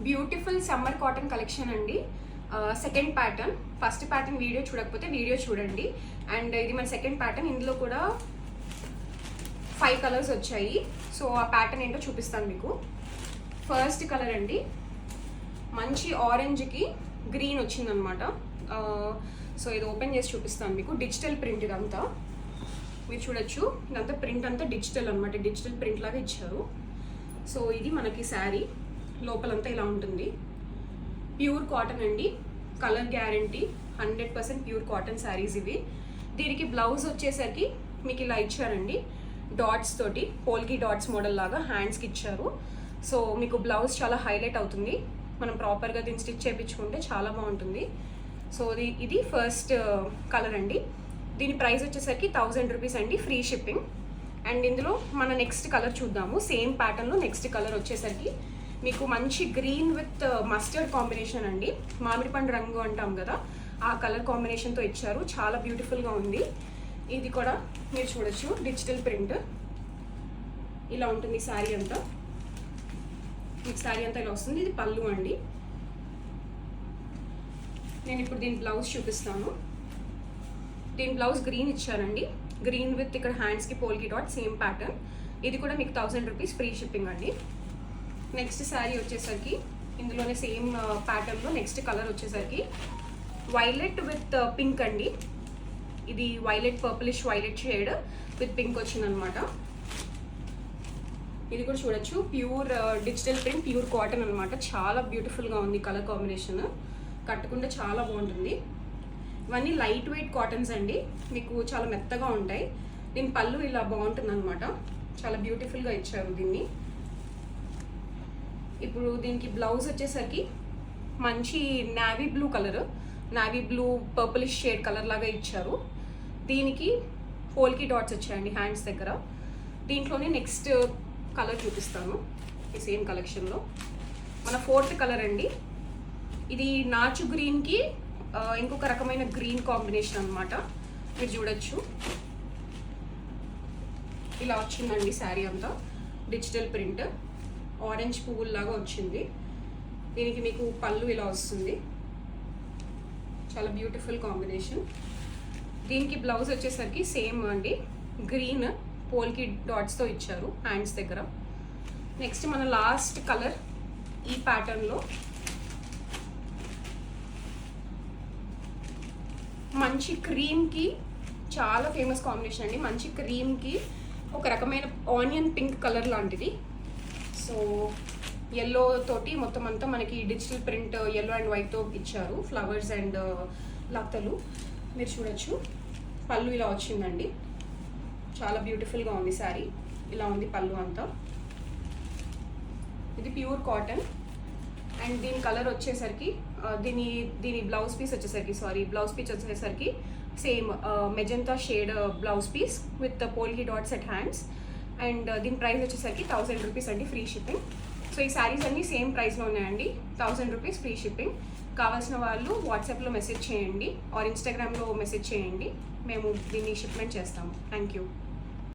Beautiful summer cotton collection అండి. Second pattern, first pattern video చూడకపోతే video చూడండి. And ఇది మన సెకండ్ ప్యాటర్న్. ఇందులో కూడా 5 కలర్స్ వచ్చాయి. సో ఆ ప్యాటర్న్ ఏంటో చూపిస్తాను మీకు. ఫస్ట్ కలర్ అండి, మంచి ఆరెంజ్కి గ్రీన్ వచ్చిందనమాట. సో ఇది ఓపెన్ చేసి చూపిస్తాను మీకు. డిజిటల్ ప్రింట్ ఇదంతా మీరు చూడొచ్చు. ఇదంతా ప్రింట్ అంతా డిజిటల్ అనమాట, డిజిటల్ ప్రింట్ లాగా ఇచ్చారు. సో ఇది మనకి శారీ లోపలంతా ఇలా ఉంటుంది. ప్యూర్ కాటన్ అండి, colour guarantee, 100% pure cotton saris ఇవి. దీనికి బ్లౌజ్ వచ్చేసరికి మీకు ఇలా ఇచ్చారండి, డాట్స్ తోటి, పోల్కి డాట్స్ మోడల్ లాగా హ్యాండ్స్కి ఇచ్చారు. సో మీకు బ్లౌజ్ చాలా హైలైట్ అవుతుంది. మనం ప్రాపర్గా దీన్ని స్టిచ్ చేయించుకుంటే చాలా బాగుంటుంది. సో ఇది ఫస్ట్ కలర్ అండి. దీని ప్రైస్ వచ్చేసరికి 1000 రూపీస్ అండి, ఫ్రీ షిప్పింగ్. అండ్ ఇందులో మన నెక్స్ట్ కలర్ చూద్దాము. సేమ్ ప్యాటర్న్లో నెక్స్ట్ కలర్ వచ్చేసరికి మీకు మంచి గ్రీన్ విత్ మస్టర్డ్ కాంబినేషన్ అండి. మామిడి పండు రంగు అంటాం కదా, ఆ కలర్ కాంబినేషన్తో ఇచ్చారు. చాలా బ్యూటిఫుల్గా ఉంది. ఇది కూడా మీరు చూడొచ్చు, డిజిటల్ ప్రింట్ ఇలా ఉంటుంది. శారీ అంతా మీకు శారీ అంతా ఇలా వస్తుంది. ఇది పళ్ళు అండి. నేను ఇప్పుడు దీని బ్లౌజ్ చూపిస్తాను. దీని బ్లౌజ్ గ్రీన్ ఇచ్చారండి, గ్రీన్ విత్ ఇక్కడ హ్యాండ్స్కి పోల్కి డాట్, సేమ్ ప్యాటర్న్. ఇది కూడా మీకు 1000 రూపీస్, ఫ్రీ షిప్పింగ్ అండి. నెక్స్ట్ శారీ వచ్చేసరికి ఇందులోనే సేమ్ ప్యాటర్న్లో నెక్స్ట్ కలర్ వచ్చేసరికి వైలెట్ విత్ పింక్ అండి. ఇది violet, purplish violet shade with pink వచ్చిందనమాట. ఇది కూడా చూడొచ్చు, pure digital print, pure cotton అనమాట. చాలా బ్యూటిఫుల్గా ఉంది కలర్ కాంబినేషన్. కట్టుకుంటే చాలా బాగుంటుంది. ఇవన్నీ లైట్ వెయిట్ కాటన్స్ అండి, మీకు చాలా మెత్తగా ఉంటాయి. దీని పళ్ళు ఇలా బాగుంటుంది అనమాట. చాలా బ్యూటిఫుల్గా ఇచ్చారు దీన్ని. ఇప్పుడు దీనికి బ్లౌజ్ వచ్చేసరికి మంచి navy blue colour, navy blue purplish shade colour లాగా ఇచ్చారు. దీనికి పోల్కి డాట్స్ వచ్చాయండి హ్యాండ్స్ దగ్గర. దీంట్లోనే నెక్స్ట్ కలర్ చూపిస్తాను ఈ సేమ్ కలెక్షన్లో. మన ఫోర్త్ కలర్ అండి. ఇది నాచు గ్రీన్కి ఇంకొక రకమైన గ్రీన్ కాంబినేషన్ అనమాట. మీరు చూడొచ్చు, ఇలా వచ్చిందండి శారీ అంతా. డిజిటల్ ప్రింట్, ఆరెంజ్ పువ్వుల్లాగా వచ్చింది. దీనికి మీకు పళ్ళు ఇలా వస్తుంది. చాలా బ్యూటిఫుల్ కాంబినేషన్. దీనికి బ్లౌజ్ వచ్చేసరికి సేమ్ అండి, గ్రీన్ పోల్కి డాట్స్తో ఇచ్చారు హ్యాండ్స్ దగ్గర. నెక్స్ట్ మన లాస్ట్ కలర్ ఈ ప్యాటర్న్లో మంచి క్రీమ్కి, చాలా ఫేమస్ కాంబినేషన్ అండి. మంచి క్రీమ్కి ఒక రకమైన ఆనియన్ పింక్ కలర్ లాంటిది. సో ఎల్లో తోటి మొత్తం అంతా మనకి డిజిటల్ ప్రింట్, ఎల్లో అండ్ వైట్తో ఇచ్చారు, ఫ్లవర్స్ అండ్ లతలు. మీరు చూడొచ్చు, పళ్ళు ఇలా వచ్చిందండి. చాలా బ్యూటిఫుల్గా ఉంది శారీ. ఇలా ఉంది పళ్ళు అంతా. ఇది ప్యూర్ కాటన్. అండ్ దీని కలర్ వచ్చేసరికి దీని బ్లౌజ్ పీస్ వచ్చేసరికి same magenta shade blouse piece with polka dots at hands. And దీని ప్రైస్ వచ్చేసరికి 1000 రూపీస్ అండి, ఫ్రీ షిప్పింగ్. సో ఈ శారీస్ అన్నీ సేమ్ ప్రైస్లో ఉన్నాయండి, 1000 రూపీస్, ఫ్రీ షిప్పింగ్. కావాల్సిన వాళ్ళు వాట్సాప్లో మెసేజ్ చేయండి ఆర్ ఇన్స్టాగ్రామ్లో మెసేజ్ చేయండి. మేము దీన్ని షిప్మెంట్ చేస్తాము. Thank you.